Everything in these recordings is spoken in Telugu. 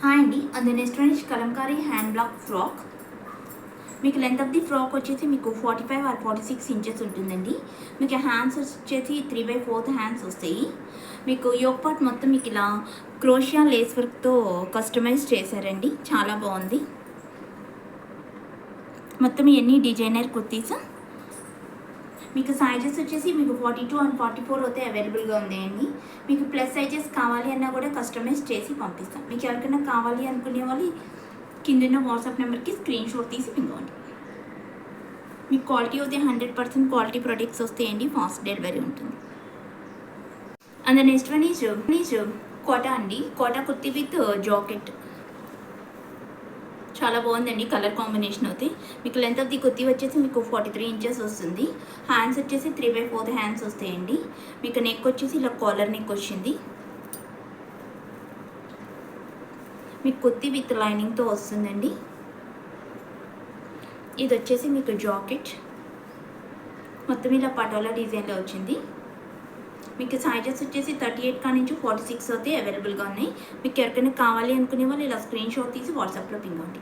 హాయ్ అండి. And next one is Kalamkari hand black frock. మీకు లెంత్ ఆఫ్ ది ఫ్రాక్ వచ్చేసి మీకు 45 ఆర్ 46 ఇంచెస్ ఉంటుందండి. మీకు హ్యాండ్స్ వచ్చేసి 3/4 హ్యాండ్స్ వస్తాయి. మీకు యోక్ పార్ట్ మొత్తం మీకు ఇలా క్రోషియా లేస్ వర్క్తో కస్టమైజ్ చేశారండి. చాలా బాగుంది. మొత్తం ఇవన్నీ డిజైనర్ కుర్తీస్. మీకు సైజెస్ వచ్చేసి మీకు 42 అండ్ 44 అయితే అవైలబుల్గా ఉన్నాయండి. మీకు ప్లస్ సైజెస్ కావాలి అన్నా కూడా కస్టమైజ్ చేసి పంపిస్తాం. మీకు ఎవరికైనా కావాలి అనుకునే వాళ్ళు కింద వాట్సాప్ నెంబర్కి స్క్రీన్ షాట్ తీసి పింగండి. మీకు క్వాలిటీ అయితే 100% క్వాలిటీ ప్రొడక్ట్స్ వస్తాయండి. ఫాస్ట్ డెలివరీ ఉంటుంది. And next one is Kota అండి. Kota kurti with jacket. చాలా బాగుందండి. కలర్ కాంబినేషన్ అయితే మీకు లెంత్ ఆఫ్ ది కుర్తీ వచ్చేసి మీకు 43 ఇంచెస్ వస్తుంది. హ్యాండ్స్ వచ్చేసి 3/4 హ్యాండ్స్ వస్తాయండి. మీకు నెక్ వచ్చేసి ఇలా కాలర్ నెక్ వచ్చింది. మీకు కుర్తీ విత్ లైనింగ్తో వస్తుందండి. ఇది వచ్చేసి మీకు జాకెట్ మొత్తం ఇలా పటోలా డిజైన్లో వచ్చింది. మీకు సైజెస్ వచ్చేసి 38 కా నుంచి 46 అయితే అవైలబుల్గా ఉన్నాయి. మీకు ఎవరికైనా కావాలి అనుకునే వాళ్ళు ఇలా స్క్రీన్ షాట్ తీసి వాట్సాప్లో పింగండి.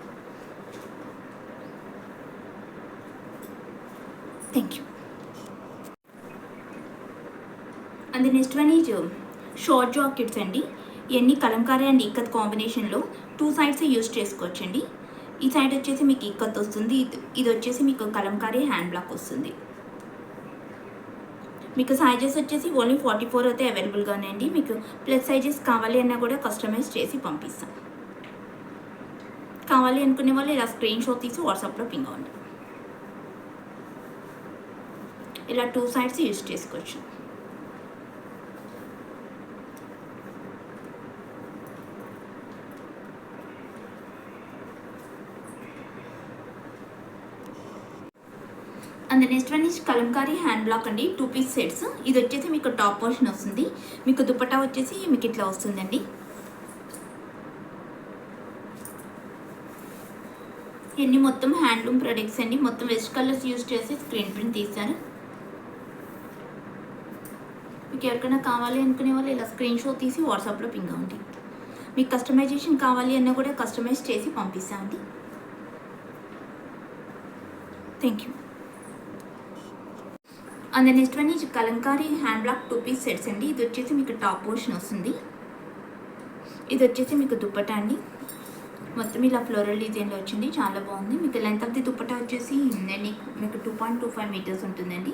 Thank you. And next one is short jackets అండి. ఇవన్నీ కలంకారీ అండ్ ఇక్కత్ కాంబినేషన్లో 2 సైడ్స్ యూజ్ చేసుకోవచ్చండి. ఈ సైడ్ వచ్చేసి మీకు ఇక్కత్ వస్తుంది. ఇది వచ్చేసి మీకు కలంకారీ హ్యాండ్ బ్లాక్ వస్తుంది. మీకు సైజెస్ వచ్చేసి ఓన్లీ 44 అయితే అవైలబుల్గా ఉన్నాయండి. మీకు ప్లస్ సైజెస్ కావాలి అన్నా కూడా కస్టమైజ్ చేసి పంపిస్తాం. కావాలి అనుకునే వాళ్ళు ఇలా స్క్రీన్ షాట్ తీసి వాట్సాప్లో పింగ్ అవ్వండి. ఇలా 2 సైడ్స్ యూజ్ చేసుకోవచ్చు. And next one is Kalamkari hand black అండి. 2 పీస్ సెట్స్. ఇది వచ్చేసి మీకు టాప్ పోర్షన్ వస్తుంది. మీకు దుపట్టా వచ్చేసి మీకు ఇట్లా వస్తుందండి. ఇవన్నీ మొత్తం హ్యాండ్లూమ్ ప్రొడక్ట్స్ అండి. మొత్తం వెస్ట్ కలర్స్ యూజ్ చేసి స్క్రీన్ ప్రింట్ తీశారు. మీకు ఎవరికైనా కావాలి అనుకునే వాళ్ళు ఇలా స్క్రీన్ షాట్ తీసి వాట్సాప్లో పింగ్ అవ్వండి. మీకు కస్టమైజేషన్ కావాలి అన్నా కూడా కస్టమైజ్ చేసి పంపిస్తామండి. Thank you. And next one is Kalamkari hand block 2 piece sets అండి. ఇది వచ్చేసి మీకు టాప్ పోర్షన్ వస్తుంది. ఇది వచ్చేసి మీకు దుప్పటా అండి. మొత్తం ఇలా ఫ్లోరల్ డిజైన్లో వచ్చింది. చాలా బాగుంది. మీకు లెంత్ ఆఫ్ ది దుప్పటా వచ్చేసి మీకు 2.25 మీటర్స్ ఉంటుందండి.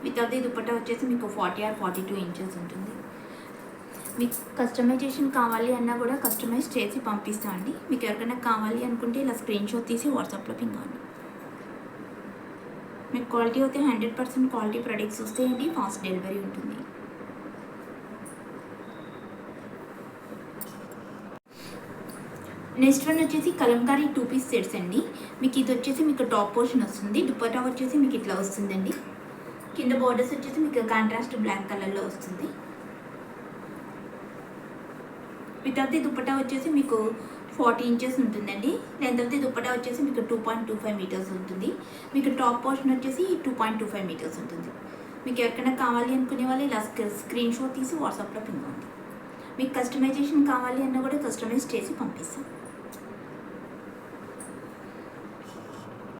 విత్ ఆఫ్ ది దుప్పటా వచ్చేసి మీకు 40 ఆర్ 42 ఇంచెస్ ఉంటుంది. మీకు కస్టమైజేషన్ కావాలి అన్నా కూడా కస్టమైజ్ చేసి పంపిస్తామండి. మీకు ఎవరికైనా కావాలి అనుకుంటే ఇలా స్క్రీన్ షాట్ తీసి వాట్సాప్లో పింగండి. మీకు క్వాలిటీ అయితే 100% క్వాలిటీ ప్రొడక్ట్స్ వస్తాయండి. ఫాస్ట్ డెలివరీ ఉంటుంది. నెక్స్ట్ వన్ వచ్చేసి కలంకారీ 2 పీస్ సెట్స్ అండి. మీకు ఇది వచ్చేసి మీకు టాప్ పోర్షన్ వస్తుంది. దుపట్టా వచ్చేసి మీకు ఇట్లా వస్తుందండి. కింద బోర్డర్స్ వచ్చేసి మీకు కాంట్రాస్ట్ బ్లాక్ కలర్లో వస్తుంది. విత్ ఆఫ్ ది దుపట్టా వచ్చేసి మీకు 40 ఇంచెస్ ఉంటుందండి. లెంత్ ఆఫ్ ది దుపట్టా వచ్చేసి మీకు 2.25 మీటర్స్ ఉంటుంది. మీకు టాప్ పోర్షన్ వచ్చేసి 2.25 మీటర్స్ ఉంటుంది. మీకు ఎవరికైనా కావాలి అనుకునే వాళ్ళు ఇలా స్క్రీన్ షాట్ తీసి వాట్సాప్లో పింగండి. మీకు కస్టమైజేషన్ కావాలి అన్నా కూడా కస్టమైజ్ చేసి పంపిస్తాం.